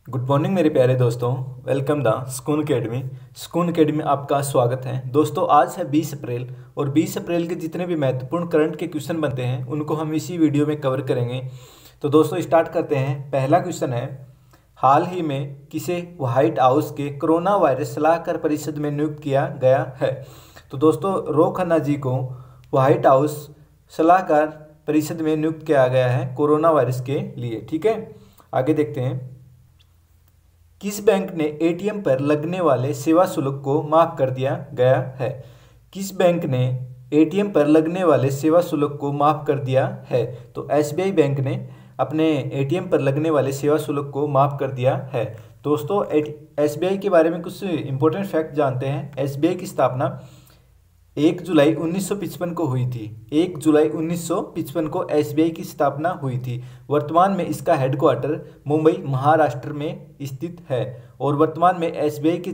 Good morning मेरे प्यारे दोस्तों। Welcome the Sukoon academy. Sukoon academy में आपका स्वागत है। दोस्तों आज है 20 अप्रैल और 20 अप्रैल के जितने भी महत्वपूर्ण करंट के क्वेश्चन बनते हैं उनको हम इसी वीडियो में कवर करेंगे। तो दोस्तों स्टार्ट करते हैं। पहला क्वेश्चन है, हाल ही में किसे व्हाइट हाउस के कोरोना वायरस सलाहकार परिषद में नियुक्त किया गया है? तो दोस्तों रो खन्ना जी को व्हाइट हाउस सलाहकार परिषद में नियुक्त किया गया है कोरोना वायरस के लिए। ठीक है, आगे देखते हैं। किस बैंक ने एटीएम पर लगने वाले सेवा शुल्क को माफ कर दिया गया है? किस बैंक ने एटीएम पर लगने वाले सेवा शुल्क को माफ कर दिया है? तो एसबीआई बैंक ने अपने एटीएम पर लगने वाले सेवा शुल्क को माफ कर दिया है। दोस्तों एसबीआई के बारे में कुछ इंपॉर्टेंट फैक्ट जानते हैं। एसबीआई की स्थापना 1 जुलाई 1955 को हुई थी। 1 जुलाई 1955 को एसबीआई की स्थापना हुई थी। वर्तमान में इसका हेडक्वार्टर मुंबई महाराष्ट्र में स्थित है और वर्तमान में एसबीआई के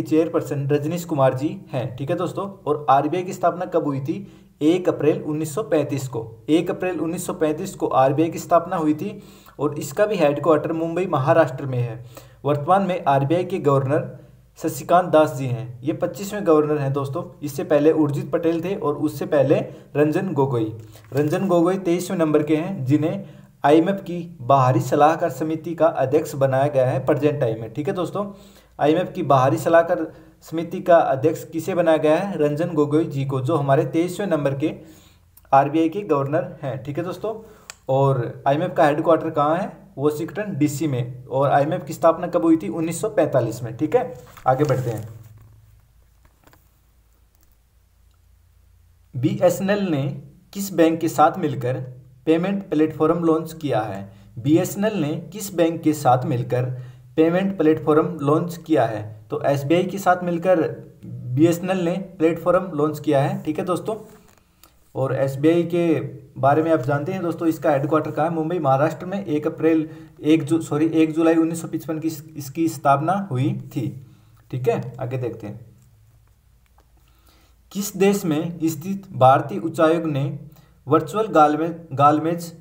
चेयरपर्सन रजनीश कुमार जी हैं। ठीक है दोस्तों, और आरबीआई की स्थापना कब हुई थी? 1 अप्रैल 1935 को। 1 अप्रैल 1935 को आरबीआई की स्थापना हुई थी और इसका भी हेडक्वार्टर मुंबई महाराष्ट्र में है। वर्तमान में आरबीआई के गवर्नर शशिकांत दास जी हैं। ये 25वें गवर्नर हैं दोस्तों। इससे पहले उर्जित पटेल थे और उससे पहले रंजन गोगोई। रंजन गोगोई 23वें नंबर के हैं जिन्हें आईएमएफ की बाहरी सलाहकार समिति का अध्यक्ष बनाया गया है प्रेजेंट टाइम में। ठीक है दोस्तों, आईएमएफ की बाहरी सलाहकार समिति का अध्यक्ष किसे बनाया गया है? रंजन गोगोई जी को, जो हमारे 23वें नंबर के आरबीआई के गवर्नर हैं। ठीक है दोस्तों, और आईएमएफ का हेडक्वार्टर कहाँ है? वॉशिंगटन डीसी में। और आईएमएफ की स्थापना कब हुई थी? 1945 में। ठीक है, आगे बढ़ते हैं। बीएसएनएल ने किस बैंक के साथ मिलकर पेमेंट प्लेटफॉर्म लॉन्च किया है? बीएसएनएल ने किस बैंक के साथ मिलकर पेमेंट प्लेटफॉर्म लॉन्च किया है? तो एसबीआई के साथ मिलकर बीएसएनएल ने प्लेटफॉर्म लॉन्च किया है। ठीक है दोस्तों, और एसबीआई के बारे में आप जानते हैं दोस्तों, इसका हेडक्वार्टर कहाँ है? मुंबई महाराष्ट्र में। 1 जुलाई 1955 की इसकी स्थापना हुई थी। ठीक है, आगे देखते हैं। किस देश में स्थित भारतीय उच्चायोग ने वर्चुअल गालमेज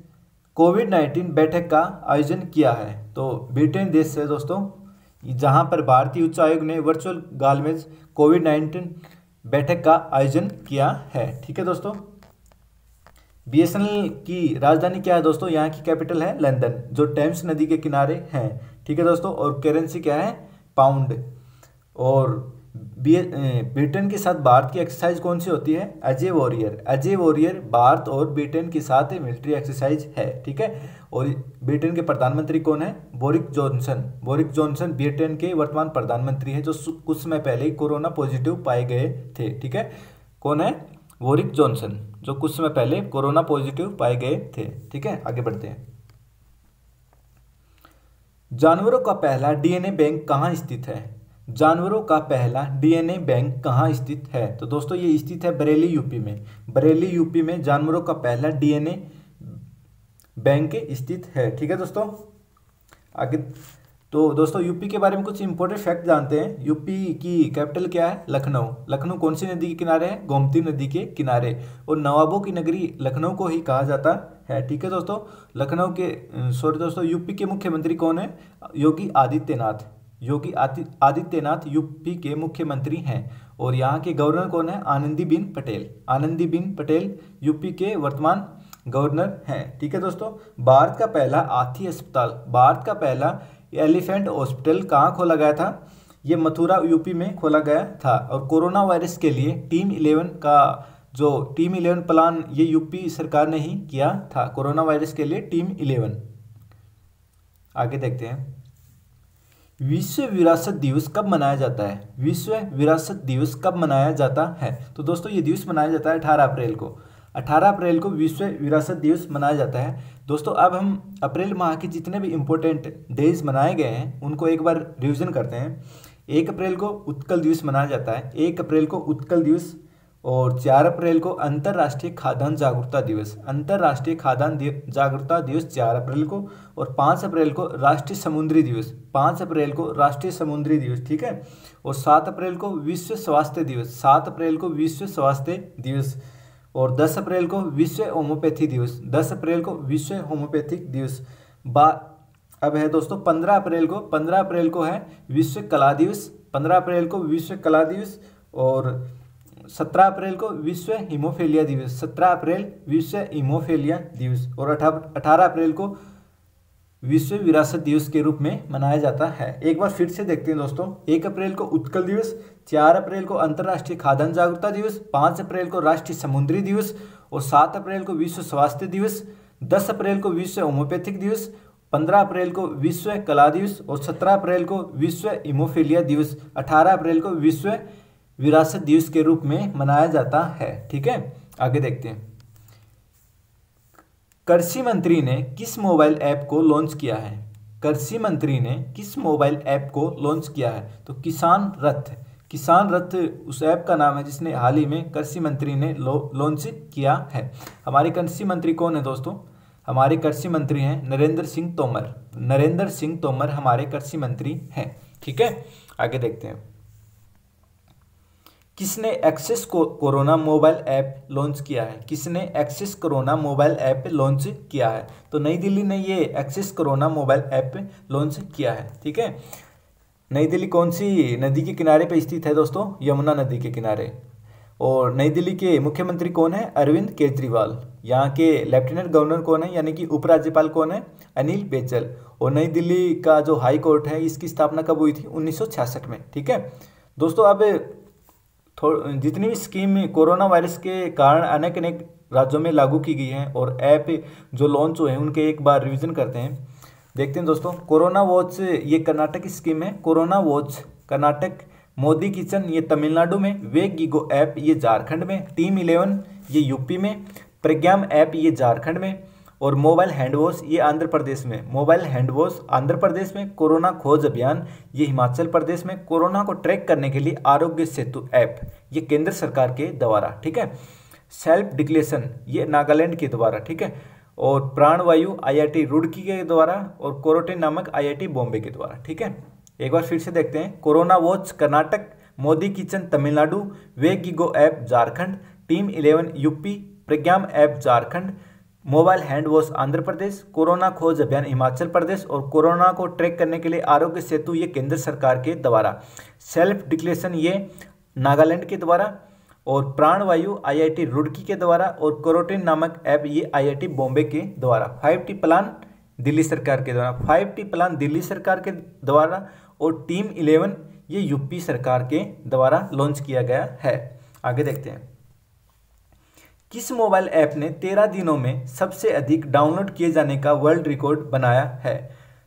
कोविड-19 बैठक का आयोजन किया है? तो ब्रिटेन देश से दोस्तों, जहां पर भारतीय उच्चायोग ने वर्चुअल गालमेज कोविड-19 बैठक का आयोजन किया है। ठीक है दोस्तों, बीएसएनएल की राजधानी क्या है दोस्तों? यहाँ की कैपिटल है लंदन, जो टेम्स नदी के किनारे है। ठीक है दोस्तों, और करेंसी क्या है? पाउंड। और ब्रिटेन के साथ भारत की एक्सरसाइज कौन सी होती है? अजय वॉरियर। अजय वॉरियर भारत और ब्रिटेन के साथ मिलिट्री एक्सरसाइज है। ठीक है, और ब्रिटेन के प्रधानमंत्री कौन है? Boris Johnson. Boris Johnson Britain के वर्तमान प्रधानमंत्री है, जो कुछ समय पहले कोरोना पॉजिटिव पाए गए थे। ठीक है, कौन है? बोरिस जॉनसन, जो कुछ समय पहले कोरोना पॉजिटिव पाए गए थे। ठीक है, आगे बढ़ते हैं। जानवरों का पहला डीएनए बैंक कहाँ स्थित है? जानवरों का पहला डीएनए बैंक कहाँ स्थित है? तो दोस्तों ये स्थित है बरेली यूपी में। बरेली यूपी में जानवरों का पहला डीएनए बैंक स्थित है। ठीक है दोस्तों, आगे। तो दोस्तों यूपी के बारे में कुछ इंपॉर्टेंट फैक्ट जानते हैं। यूपी की कैपिटल क्या है? लखनऊ। लखनऊ कौन सी नदी के किनारे है? गोमती नदी के किनारे। और नवाबों की नगरी लखनऊ को ही कहा जाता है। ठीक है दोस्तों, लखनऊ के दोस्तों यूपी के मुख्यमंत्री कौन है? योगी आदित्यनाथ। योगी आदित्यनाथ यूपी के मुख्यमंत्री हैं। और यहाँ के गवर्नर कौन है? आनंदीबेन पटेल। आनंदीबेन पटेल यूपी के वर्तमान गवर्नर हैं। ठीक है दोस्तों, भारत का पहला हाथी अस्पताल, भारत का पहला एलिफेंट हॉस्पिटल कहाँ खोला गया था? ये मथुरा यूपी में खोला गया था। और कोरोना वायरस के लिए टीम 11 का जो टीम 11 प्लान ये यूपी सरकार ने ही किया था। कोरोना वायरस के लिए टीम 11। आगे देखते हैं। विश्व विरासत दिवस कब मनाया जाता है? विश्व विरासत दिवस कब मनाया जाता है? तो दोस्तों ये दिवस मनाया जाता है 18 अप्रैल को। 18 अप्रैल को विश्व विरासत दिवस मनाया जाता है। दोस्तों अब हम अप्रैल माह के जितने भी इम्पोर्टेंट डेज मनाए गए हैं उनको एक बार रिवीजन करते हैं। 1 अप्रैल को उत्कल दिवस मनाया जाता है। 1 अप्रैल को उत्कल दिवस। और 4 अप्रैल को अंतर्राष्ट्रीय खाद्यान्न जागरूकता दिवस। अंतर्राष्ट्रीय खाद्यान्न जागरूकता दिवस 4 अप्रैल को। और 5 अप्रैल को राष्ट्रीय समुद्री दिवस। 5 अप्रैल को राष्ट्रीय समुद्री दिवस। ठीक है, और 7 अप्रैल को विश्व स्वास्थ्य दिवस। 7 अप्रैल को विश्व स्वास्थ्य दिवस। और 10 अप्रैल को विश्व होम्योपैथी दिवस। 10 अप्रैल को विश्व होम्योपैथिक दिवस। अब है दोस्तों 15 अप्रैल को है विश्व कला दिवस, 15 अप्रैल को विश्व कला दिवस, और 17 अप्रैल को विश्व हीमोफीलिया दिवस, 17 अप्रैल विश्व हीमोफीलिया दिवस, और 18 अप्रैल को विश्व विरासत दिवस के रूप में मनाया जाता है। एक बार फिर से देखते हैं दोस्तों, 1 अप्रैल को उत्कल दिवस, 4 अप्रैल को अंतर्राष्ट्रीय खाद्यान्न जागरूकता दिवस, 5 अप्रैल को राष्ट्रीय समुद्री दिवस, और 7 अप्रैल को विश्व स्वास्थ्य दिवस, 10 अप्रैल को विश्व होम्योपैथिक दिवस, 15 अप्रैल को विश्व कला दिवस, और 17 अप्रैल को विश्व हीमोफीलिया दिवस, 18 अप्रैल को विश्व विरासत दिवस के रूप में मनाया जाता है। ठीक है, आगे देखते हैं। कृषि मंत्री ने किस मोबाइल ऐप को लॉन्च किया है? कृषि मंत्री ने किस मोबाइल ऐप को लॉन्च किया है? तो किसान रथ उस ऐप का नाम है जिसने हाल ही में कृषि मंत्री ने लॉन्च किया है। हमारे कृषि मंत्री कौन है दोस्तों? हमारे कृषि मंत्री हैं नरेंद्र सिंह तोमर हमारे कृषि मंत्री हैं। ठीक है, आगे देखते हैं। किसने access corona mobile app launch किया है? किसने access corona mobile app launch किया है? तो नई दिल्ली ने ये access corona mobile app launch किया है। ठीक है, नई दिल्ली कौन सी नदी के किनारे पे स्थित है दोस्तों? यमुना नदी के किनारे। और नई दिल्ली के मुख्यमंत्री कौन है? अरविंद केजरीवाल। यहाँ के लेफ्टिनेंट गवर्नर कौन है, यानी कि उपराज्यपाल कौन है? अनिल बैजल। और नई दिल्ली का जो हाई कोर्ट है इसकी स्थापना कब हुई थी? 1966 में। ठीक है दोस्तों, अब जितनी भी स्कीम कोरोना वायरस के कारण अनेक राज्यों में लागू की गई हैं और ऐप जो लॉन्च हुए हैं उनके एक बार रिवीजन करते हैं। देखते हैं दोस्तों, कोरोना वॉच ये कर्नाटक की स्कीम है। Corona watch Karnataka, Modi kitchen ये तमिलनाडु में, वेग गीगो ऐप ये झारखंड में, टीम 11 ये यूपी में, प्रज्ञाम ऐप ये झारखंड में, और मोबाइल हैंड वॉश ये आंध्र प्रदेश में। मोबाइल हैंड वॉश आंध्र प्रदेश में, कोरोना खोज अभियान ये हिमाचल प्रदेश में, कोरोना को ट्रैक करने के लिए आरोग्य सेतु ऐप ये केंद्र सरकार के द्वारा। ठीक है, सेल्फ डिक्लेरेशन ये नागालैंड के द्वारा। ठीक है, और प्राणवायु IIT रुड़की के द्वारा, और कोरोटिन नामक IIT बॉम्बे के द्वारा। ठीक है, एक बार फिर से देखते हैं। Corona watch Karnataka, Modi kitchen Tamil Nadu, वेग गीगो app Jharkhand, team 11 UP, Pragyam app Jharkhand, mobile hand wash Andhra Pradesh, corona खोज अभियान हिमाचल प्रदेश, और कोरोना को ट्रैक करने के लिए आरोग्य सेतु ये केंद्र सरकार के द्वारा, सेल्फ डिक्लेरेशन ये नागालैंड के द्वारा, और प्राणवायु IIT रुड़की के द्वारा, और कोरोटिन नामक ऐप ये IIT बॉम्बे के द्वारा। 5T प्लान दिल्ली सरकार के द्वारा, 5T प्लान दिल्ली सरकार के द्वारा, और टीम 11 ये यूपी सरकार के द्वारा लॉन्च किया गया है। आगे देखते हैं। किस मोबाइल ऐप ने 13 दिनों में सबसे अधिक डाउनलोड किए जाने का वर्ल्ड रिकॉर्ड बनाया है?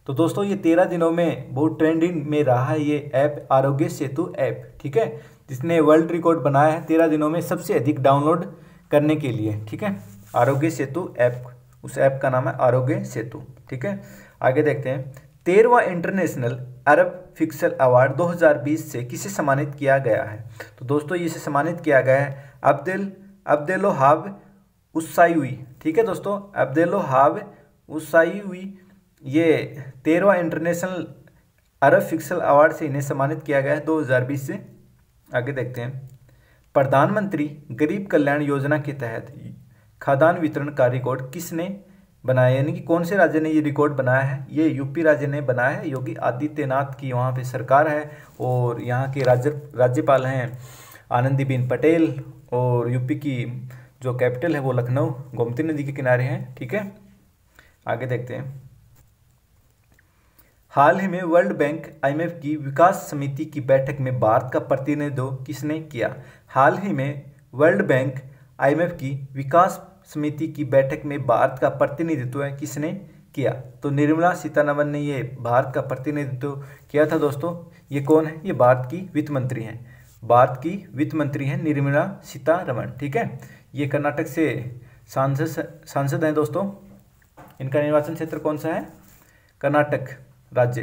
तो दोस्तों ये 13 दिनों में बहुत ट्रेंडिंग में रहा है ये ऐप, आरोग्य सेतु ऐप। ठीक है, जिसने वर्ल्ड रिकॉर्ड बनाया है 13 दिनों में सबसे अधिक डाउनलोड करने के लिए। ठीक है, आरोग्य सेतु ऐप, उस ऐप का नाम है आरोग्य सेतु। ठीक है, आगे देखते हैं। 13वां इंटरनेशनल अरब फिक्सल अवार्ड 2020 से किसे सम्मानित किया गया है? तो दोस्तों इसे सम्मानित किया गया है अब्देलोहाब उस्सायुई। ठीक है दोस्तों, अब्देलोहाब उस्सायुई ये 13वां इंटरनेशनल अरब फिक्सल अवार्ड से इन्हें सम्मानित किया गया है 2020 से। आगे देखते हैं। प्रधानमंत्री गरीब कल्याण योजना के तहत खाद्यान्न वितरण का रिकॉर्ड किसने बनाया, यानी कि कौन से राज्य ने ये रिकॉर्ड बनाया है? ये यूपी राज्य ने बनाया है। योगी आदित्यनाथ की वहाँ पे सरकार है, और यहाँ के राज्यपाल हैं आनंदीबेन पटेल, और यूपी की जो कैपिटल है वो लखनऊ गोमती नदी के किनारे है। ठीक है, आगे देखते हैं। हाल ही में वर्ल्ड बैंक IMF की विकास समिति की बैठक में भारत का प्रतिनिधित्व किसने किया? हाल ही में वर्ल्ड बैंक IMF की विकास समिति की बैठक में भारत का प्रतिनिधित्व किसने किया? तो निर्मला सीतारमण ने ये भारत का प्रतिनिधित्व किया था दोस्तों। ये कौन है? ये भारत की वित्त मंत्री हैं। भारत की वित्त मंत्री हैं निर्मला सीतारमण। ठीक है, ये कर्नाटक से सांसद हैं दोस्तों। इनका निर्वाचन क्षेत्र कौन सा है? कर्नाटक राज्य।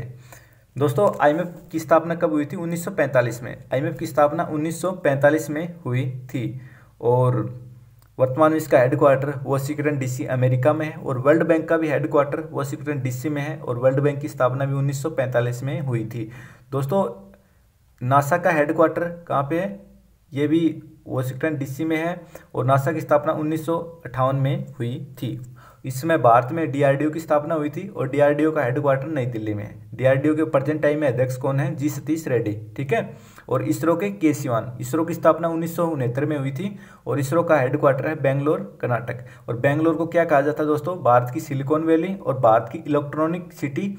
दोस्तों IMF की स्थापना कब हुई थी? 1945 में। IMF की स्थापना 1945 में हुई थी, और वर्तमान में इसका हेडक्वार्टर वाशिंगटन DC अमेरिका में है, और वर्ल्ड बैंक का भी हेडक्वार्टर वाशिंगटन DC में है, और वर्ल्ड बैंक की स्थापना भी 1945 में हुई थी। दोस्तों नासा का हेडक्वार्टर कहाँ पे है? ये भी वाशिंगटन DC में है, और नासा की स्थापना 1958 में हुई थी। इसमें भारत में डीआरडीओ की स्थापना हुई थी और डीआरडीओ का हेडक्वार्टर नई दिल्ली में है। डीआरडीओ के प्रेजेंट टाइम में अध्यक्ष कौन है? जी सतीश रेड्डी, ठीक है। और इसरो के के सिवान, इसरो की स्थापना 1969 में हुई थी और इसरो का हेडक्वार्टर है बेंगलोर, कर्नाटक। और बेंगलोर को क्या कहा जाता है दोस्तों? भारत की सिलिकॉन वैली और भारत की इलेक्ट्रॉनिक सिटी,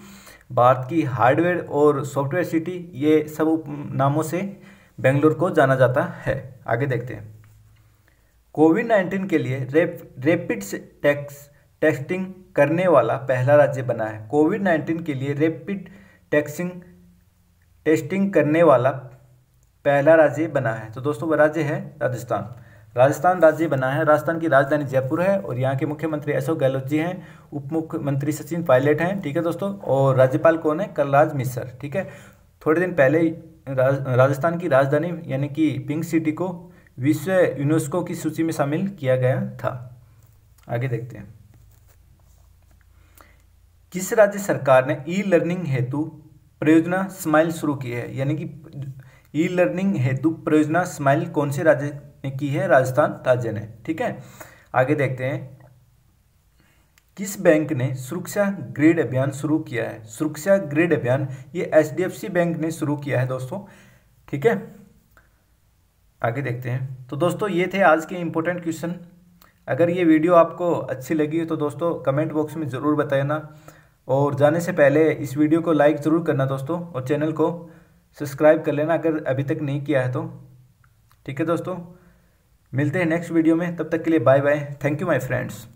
भारत की हार्डवेयर और सॉफ्टवेयर सिटी, ये सब नामों से बेंगलोर को जाना जाता है। आगे देखते हैं। कोविड-19 के लिए रैपिड टेस्टिंग करने वाला पहला राज्य बना है। कोविड-19 के लिए रैपिड टेस्टिंग करने वाला पहला राज्य बना है। तो दोस्तों वह राज्य है राजस्थान। राजस्थान राज्य बना है। राजस्थान की राजधानी जयपुर है और यहाँ के मुख्यमंत्री अशोक गहलोत जी हैं, उप मुख्यमंत्री सचिन पायलट हैं, ठीक है दोस्तों। और राज्यपाल कौन है? कलराज मिश्र, ठीक है। थोड़े दिन पहले राजस्थान की राजधानी यानी कि पिंक सिटी को विश्व यूनेस्को की सूची में शामिल किया गया था। आगे देखते हैं। किस राज्य सरकार ने ई लर्निंग हेतु परियोजना स्माइल शुरू की है? यानी कि ई लर्निंग हेतु परियोजना स्माइल कौन से राज्य ने की है? राजस्थान राज्य ने, ठीक है। आगे देखते हैं। किस बैंक ने सुरक्षा ग्रिड अभियान शुरू किया है? सुरक्षा ग्रिड अभियान ये एचडीएफसी बैंक ने शुरू किया है दोस्तों, ठीक है। आगे देखते हैं। तो दोस्तों ये थे आज के इंपॉर्टेंट क्वेश्चन। अगर ये वीडियो आपको अच्छी लगी तो दोस्तों कमेंट बॉक्स में ज़रूर बताना और जाने से पहले इस वीडियो को लाइक ज़रूर करना दोस्तों और चैनल को सब्सक्राइब कर लेना अगर अभी तक नहीं किया है तो, ठीक है दोस्तों। मिलते हैं नेक्स्ट वीडियो में, तब तक के लिए bye bye. Thank you my friends.